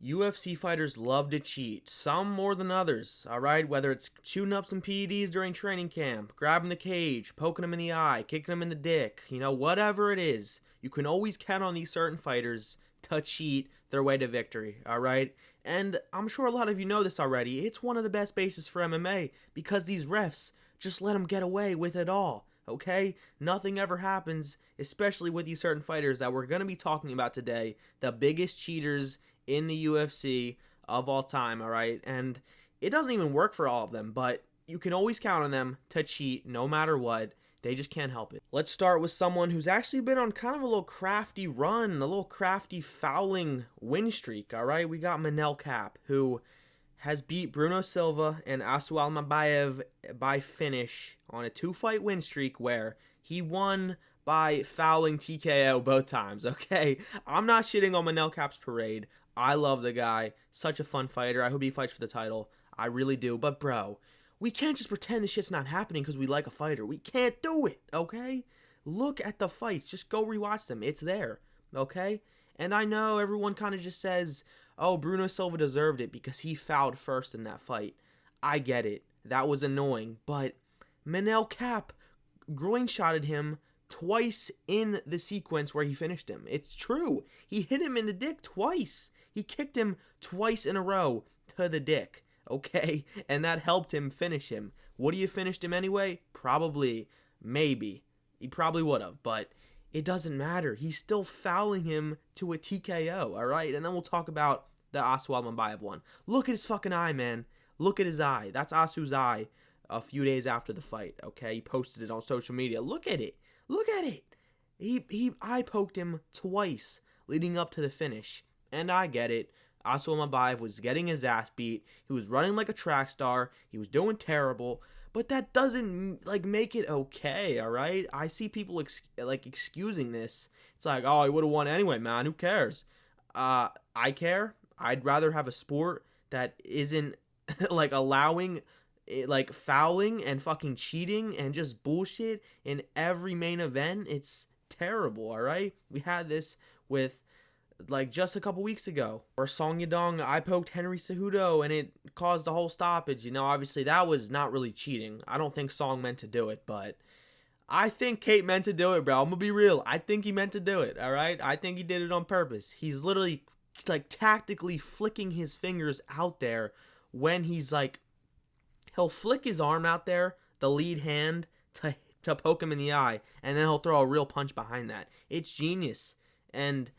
UFC fighters love to cheat, some more than others, alright? Whether it's shooting up some PEDs during training camp, grabbing the cage, poking them in the eye, kicking them in the dick, whatever it is, you can always count on these certain fighters to cheat their way to victory, alright? And I'm sure a lot of you know this already. It's one of the best bases for MMA because these refs just let them get away with it all, okay? Nothing ever happens, especially with these certain fighters that we're going to be talking about today, the biggest cheaters in the UFC of all time, alright? And it doesn't even work for all of them, but you can always count on them to cheat no matter what. They just can't help it. Let's start with someone who's actually been on kind of a little crafty run, a little crafty fouling win streak, alright? We got Manel Kape, who has beat Bruno Silva and Asu Almabayev by finish on a 2-fight win streak where he won by fouling TKO both times, okay? I'm not shitting on Manel Kape's parade. I love the guy. Such a fun fighter. I hope he fights for the title. I really do. But, bro, we can't just pretend this shit's not happening because we like a fighter. We can't do it, okay? Look at the fights. Just go rewatch them. It's there, okay? And I know everyone kind of just says, oh, Bruno Silva deserved it because he fouled first in that fight. I get it. That was annoying. But Manel Kape groin-shotted him twice in the sequence where he finished him. It's true. He hit him in the dick twice. He kicked him twice in a row to the dick, okay? And that helped him finish him. Would he have finished him anyway? Probably. Maybe. He probably would have, but it doesn't matter. He's still fouling him to a TKO, alright? And then we'll talk about the Asu Almabayev one. Look at his fucking eye, man. Look at his eye. That's Asu's eye a few days after the fight, okay? He posted it on social media. Look at it. Look at it. He eye poked him twice leading up to the finish. And I get it. Asu Almabayev was getting his ass beat. He was running like a track star. He was doing terrible. But that doesn't, make it okay, alright? I see people, excusing this. It's like, oh, he would have won anyway, man. Who cares? I care. I'd rather have a sport that isn't, allowing fouling and fucking cheating and just bullshit in every main event. It's terrible, alright? We had this with just a couple weeks ago, where Song Yadong eye poked Henry Cejudo and it caused a whole stoppage. Obviously that was not really cheating. I don't think Song meant to do it, but I think Kape meant to do it, bro. I'm gonna be real. I think he meant to do it, alright? I think he did it on purpose. He's literally, tactically flicking his fingers out there when he's, he'll flick his arm out there, the lead hand, to poke him in the eye, and then he'll throw a real punch behind that. It's genius. And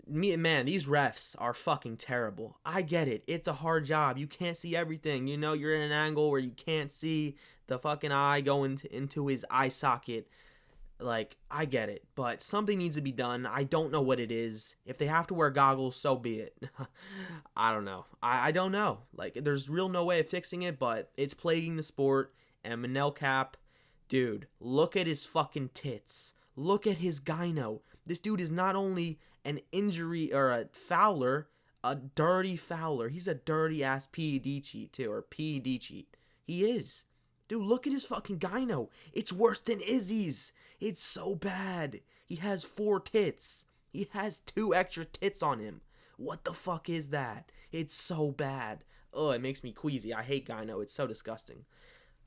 man, these refs are fucking terrible. I get it. It's a hard job. You can't see everything. You're in an angle where you can't see the fucking eye going into his eye socket. I get it. But something needs to be done. I don't know what it is. If they have to wear goggles, so be it. I don't know. I don't know. There's real no way of fixing it, but it's plaguing the sport. And Manel Kape, dude, look at his fucking tits. Look at his gyno. This dude is not only an injury or a fouler, a dirty fouler. He's a dirty ass PED cheat too, or PED cheat. He is. Dude, look at his fucking gyno. It's worse than Izzy's. It's so bad. He has 4 tits. He has 2 extra tits on him. What the fuck is that? It's so bad. Oh, it makes me queasy. I hate gyno. It's so disgusting.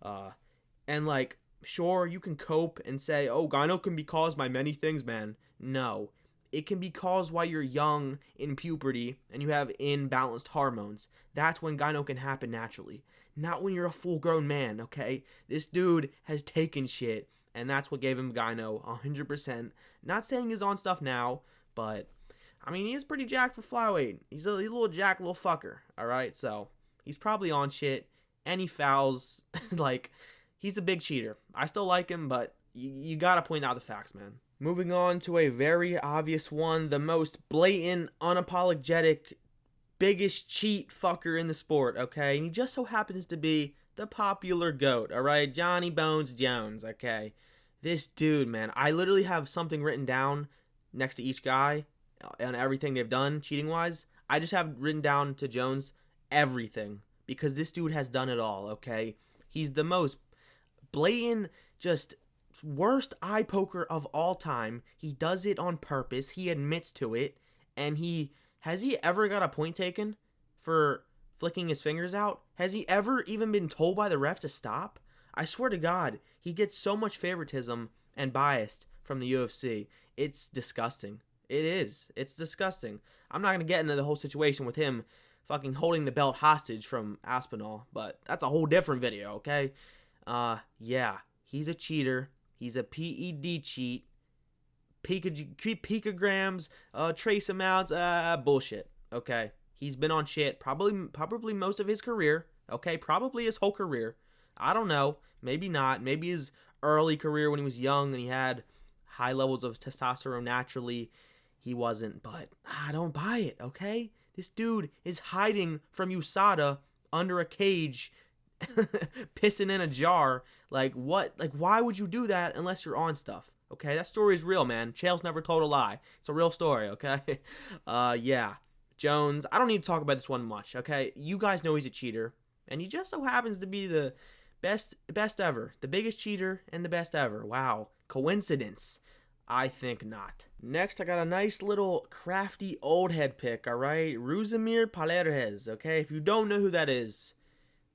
And sure, you can cope and say, oh, gyno can be caused by many things, man. No. It can be caused while you're young in puberty and you have imbalanced hormones. That's when gyno can happen naturally. Not when you're a full-grown man, okay? This dude has taken shit, and that's what gave him gyno 100%. Not saying he's on stuff now, but, he is pretty jacked for flyweight. He's a little jacked little fucker, alright? So, he's probably on shit, and he fouls. He's a big cheater. I still like him, but you gotta point out the facts, man. Moving on to a very obvious one, the most blatant, unapologetic, biggest cheat fucker in the sport, okay? And he just so happens to be the popular GOAT, alright? Johnny Bones Jones, okay? This dude, man, I literally have something written down next to each guy and everything they've done cheating-wise. I just have written down to Jones everything because this dude has done it all, okay? He's the most blatant, just worst eye poker of all time. He does it on purpose. He admits to it, and he Has he ever got a point taken for flicking his fingers out? Has he ever even been told by the ref to stop? I swear to God, he gets so much favoritism and biased from the UFC. It's disgusting. It is. It's disgusting. I'm not going to get into the whole situation with him fucking holding the belt hostage from Aspinall, but that's a whole different video, okay? Yeah, he's a cheater. He's a PED cheat. Picograms, trace amounts, bullshit, okay? He's been on shit probably most of his career, okay? Probably his whole career. I don't know. Maybe not. Maybe his early career when he was young and he had high levels of testosterone naturally. He wasn't, but I don't buy it, okay? This dude is hiding from USADA under a cage, pissing in a jar. Like, what? Like, why would you do that unless you're on stuff? Okay, that story is real, man. Chael's never told a lie. It's a real story, okay? Yeah. Jones, I don't need to talk about this one much, okay? You guys know he's a cheater, and he just so happens to be the best ever. The biggest cheater and the best ever. Wow. Coincidence? I think not. Next, I got a nice little crafty old head pick, alright? Rousimar Palhares, okay? If you don't know who that is,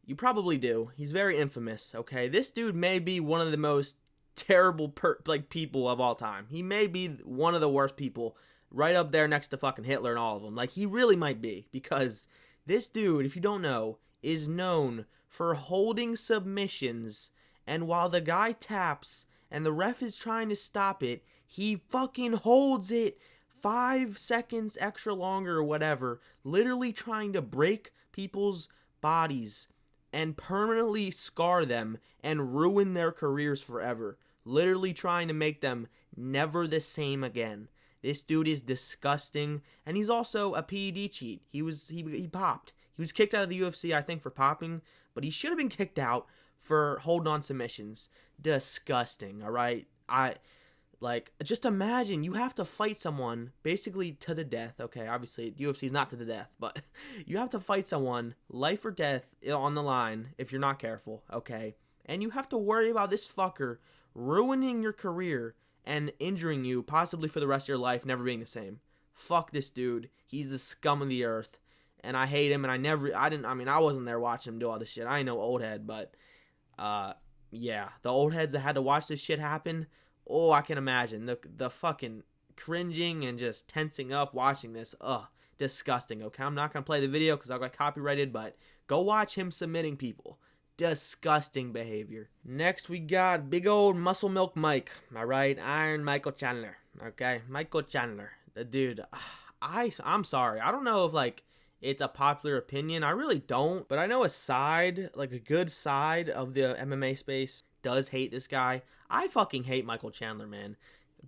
you probably do. He's very infamous, okay? This dude may be one of the most terrible people of all time. He may be one of the worst people, right up there next to fucking Hitler and all of them. Like, he really might be, because this dude, if you don't know, is known for holding submissions, and while the guy taps and the ref is trying to stop it, he fucking holds it 5 seconds extra longer or whatever, literally trying to break people's bodies and permanently scar them and ruin their careers forever. Literally trying to make them never the same again. This dude is disgusting, and he's also a PED cheat. He popped. He was kicked out of the UFC, I think, for popping, but he should have been kicked out for holding on submissions. Disgusting, alright? Just imagine you have to fight someone basically to the death. Okay, obviously, UFC is not to the death, but you have to fight someone, life or death, on the line if you're not careful, okay? And you have to worry about this fucker ruining your career and injuring you, possibly for the rest of your life, never being the same. Fuck this dude. He's the scum of the earth. And I hate him, and I wasn't there watching him do all this shit. I ain't no old head, but, yeah. The old heads that had to watch this shit happen, oh, I can imagine. The fucking cringing and just tensing up watching this. Ugh, disgusting, okay? I'm not gonna play the video because I got copyrighted, but go watch him submitting people. Disgusting behavior. Next, we got big old muscle milk Mike. Alright, Iron Michael Chandler. Okay, Michael Chandler. The dude, I'm sorry. I don't know if, it's a popular opinion. I really don't. But I know a good side of the MMA space does hate this guy. I fucking hate Michael Chandler, man.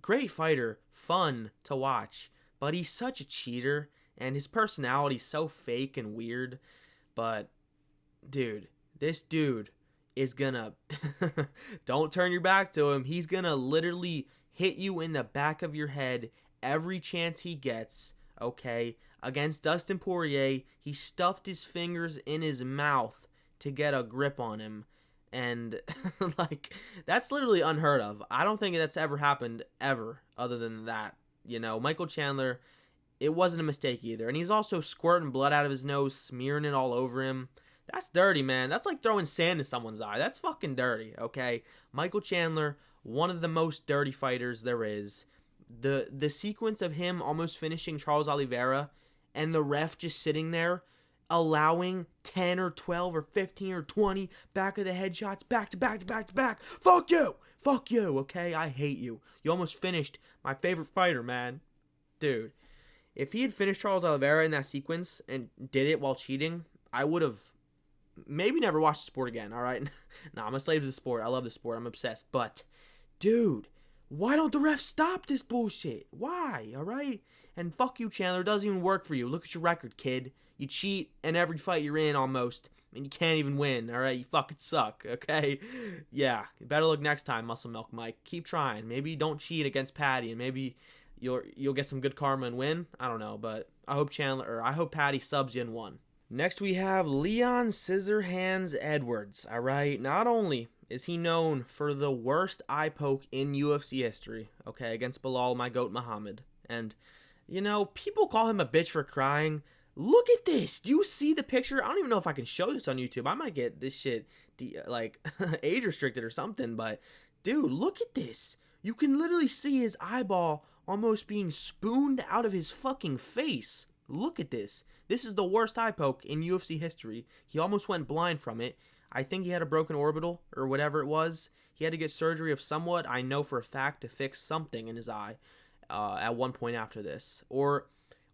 Great fighter. Fun to watch. But he's such a cheater. And his personality's so fake and weird. But, dude, this dude is gonna... Don't turn your back to him. He's gonna literally hit you in the back of your head every chance he gets, okay? Against Dustin Poirier, he stuffed his fingers in his mouth to get a grip on him. And, that's literally unheard of. I don't think that's ever happened, ever, other than that. You know, Michael Chandler, it wasn't a mistake either. And he's also squirting blood out of his nose, smearing it all over him. That's dirty, man. That's like throwing sand in someone's eye. That's fucking dirty, okay? Michael Chandler, one of the most dirty fighters there is. The sequence of him almost finishing Charles Oliveira and the ref just sitting there allowing 10 or 12 or 15 or 20 back of the head shots back to back to back to back. Fuck you, okay? I hate you. You almost finished my favorite fighter, man. Dude, if he had finished Charles Oliveira in that sequence and did it while cheating, I would have maybe never watched the sport again, alright? Nah, I'm a slave to the sport. I love the sport. I'm obsessed. But, dude, why don't the refs stop this bullshit? Why, alright? And fuck you, Chandler. It doesn't even work for you. Look at your record, kid. You cheat in every fight you're in almost, and you can't even win, alright? You fucking suck, okay? Yeah, better look next time, Muscle Milk Mike. Keep trying. Maybe don't cheat against Patty, and maybe you'll get some good karma and win. I don't know, but I hope Patty subs you in one. Next we have Leon Scissorhands Edwards, alright? Not only is he known for the worst eye poke in UFC history, okay, against Bilal, my goat Muhammad, and People call him a bitch for crying. Look at this. Do you see the picture? I don't even know if I can show this on YouTube. I might get this shit like age restricted or something, but dude, look at this. You can literally see his eyeball almost being spooned out of his fucking face. Look at this. This is the worst eye poke in UFC history. He almost went blind from it. I think he had a broken orbital or whatever it was. He had to get surgery of somewhat, I know for a fact, to fix something in his eye at one point after this. Or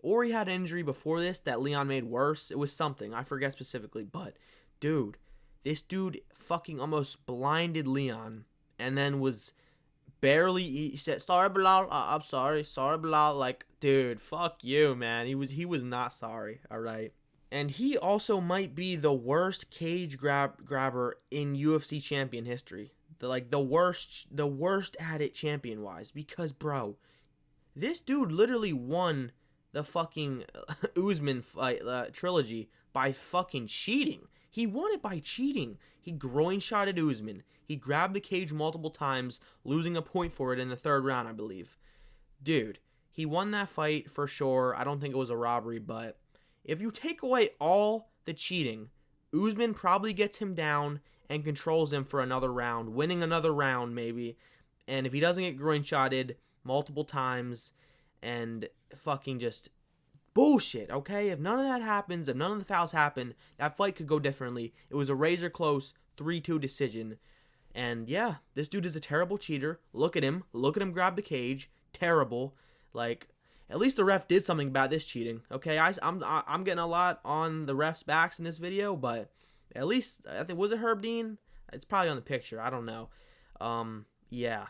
he had an injury before this that Leon made worse. It was something. I forget specifically. But, dude, this dude fucking almost blinded Leon and then was he said, sorry, Bilal, I'm sorry, Bilal. Like, dude, fuck you, man. He was not sorry, all right? And he also might be the worst cage grabber in UFC champion history. The worst at it champion-wise. Because, bro, this dude literally won the fucking Usman fight trilogy by fucking cheating. He won it by cheating. He groin-shotted Usman. He grabbed the cage multiple times, losing a point for it in the third round, I believe. Dude, he won that fight for sure. I don't think it was a robbery, but if you take away all the cheating, Usman probably gets him down and controls him for another round, winning another round maybe. And if he doesn't get groin-shotted multiple times and fucking just bullshit, okay? If none of that happens, if none of the fouls happen, that fight could go differently. It was a razor close 3-2 decision. And yeah, this dude is a terrible cheater. Look at him grab the cage. Terrible. Like, at least the ref did something about this cheating. Okay, I'm getting a lot on the ref's backs in this video, but at least, I think, was it Herb Dean? It's probably on the picture. I don't know. Yeah,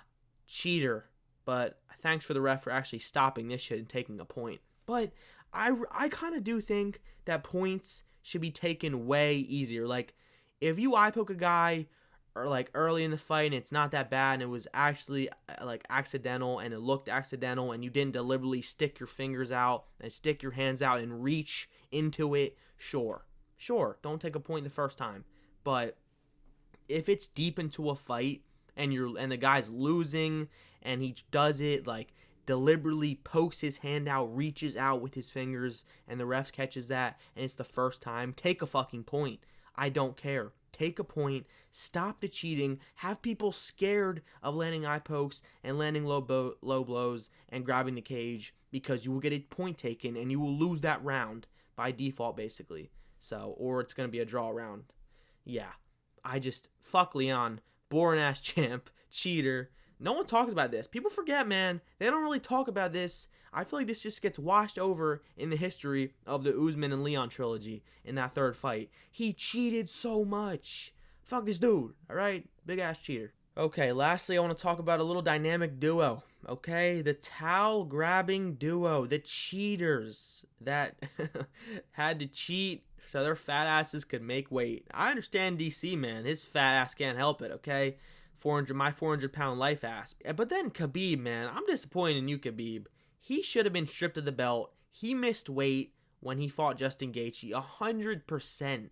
cheater. But thanks for the ref for actually stopping this shit and taking a point. But I kind of do think that points should be taken way easier. Like, if you eye poke a guy or like early in the fight and it's not that bad and it was actually like accidental and it looked accidental and you didn't deliberately stick your fingers out and stick your hands out and reach into it, sure, don't take a point the first time. But if it's deep into a fight and the guy's losing and he does it like deliberately pokes his hand out, reaches out with his fingers, and the ref catches that and it's the first time, take a fucking point. I don't care. Take a point, stop the cheating, have people scared of landing eye pokes and landing low blows and grabbing the cage, because you will get a point taken and you will lose that round by default, basically. So, or it's going to be a draw round. Yeah, fuck Leon, boring ass champ, cheater. No one talks about this. People forget, man. They don't really talk about this. I feel like this just gets washed over in the history of the Usman and Leon trilogy in that third fight. He cheated so much. Fuck this dude, alright? Big ass cheater. Okay, lastly, I want to talk about a little dynamic duo. Okay, the towel grabbing duo. The cheaters that had to cheat so their fat asses could make weight. I understand DC, man. His fat ass can't help it, okay? My 400-pound life ass. But then Khabib, man, I'm disappointed in you, Khabib. He should have been stripped of the belt. He missed weight when he fought Justin Gaethje, 100%.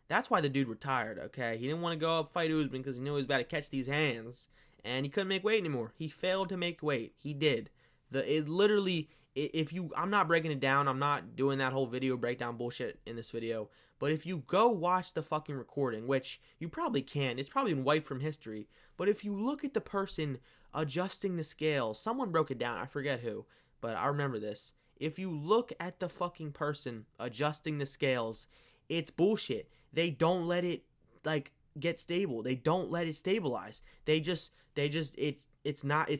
That's why the dude retired, okay? He didn't want to go up fight Usman because he knew he was about to catch these hands, and he couldn't make weight anymore. He failed to make weight. He did. I'm not breaking it down. I'm not doing that whole video breakdown bullshit in this video. But if you go watch the fucking recording, which you probably can, it's probably been wiped from history. But if you look at the person adjusting the scales, someone broke it down. I forget who, but I remember this. If you look at the fucking person adjusting the scales, it's bullshit. They don't let it like get stable. They don't let it stabilize. It's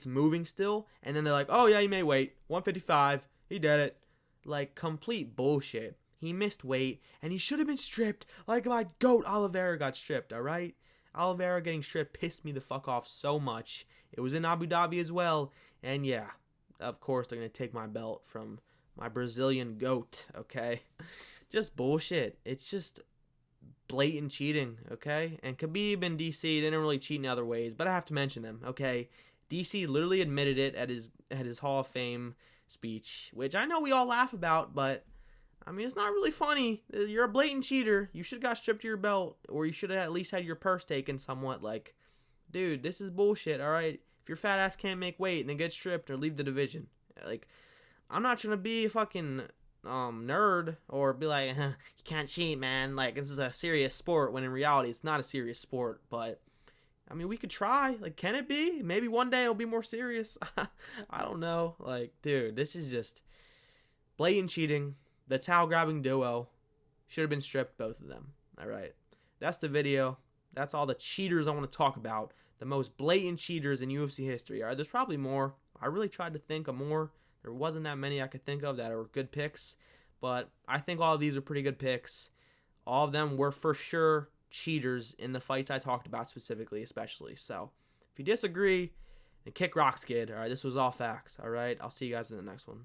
moving still, and then they're like, oh yeah, he made weight, 155, he did it. Like, complete bullshit. He missed weight, and he should have been stripped like my GOAT Oliveira got stripped, alright? Oliveira getting stripped pissed me the fuck off so much. It was in Abu Dhabi as well, and yeah, of course they're going to take my belt from my Brazilian GOAT, okay? Just bullshit. It's just blatant cheating, okay? And Khabib and DC, they didn't really cheat in other ways, but I have to mention them, okay? DC literally admitted it at his Hall of Fame speech, which I know we all laugh about, but I mean, it's not really funny. You're a blatant cheater. You should have got stripped of your belt, or you should have at least had your purse taken somewhat. Like, dude, this is bullshit, all right? If your fat ass can't make weight, then get stripped or leave the division. Like, I'm not trying to be a fucking nerd or be like, you can't cheat, man. Like, this is a serious sport, when in reality, it's not a serious sport. But I mean, we could try. Like, can it be? Maybe one day it'll be more serious. I don't know. Like, dude, this is just blatant cheating. The towel grabbing duo should have been stripped, both of them. All right. That's the video. That's all the cheaters I want to talk about. The most blatant cheaters in UFC history. All right, there's probably more. I really tried to think of more. There wasn't that many I could think of that are good picks. But I think all of these are pretty good picks. All of them were for sure cheaters in the fights I talked about specifically, especially. So if you disagree, then kick rocks, kid. All right, this was all facts. All right, I'll see you guys in the next one.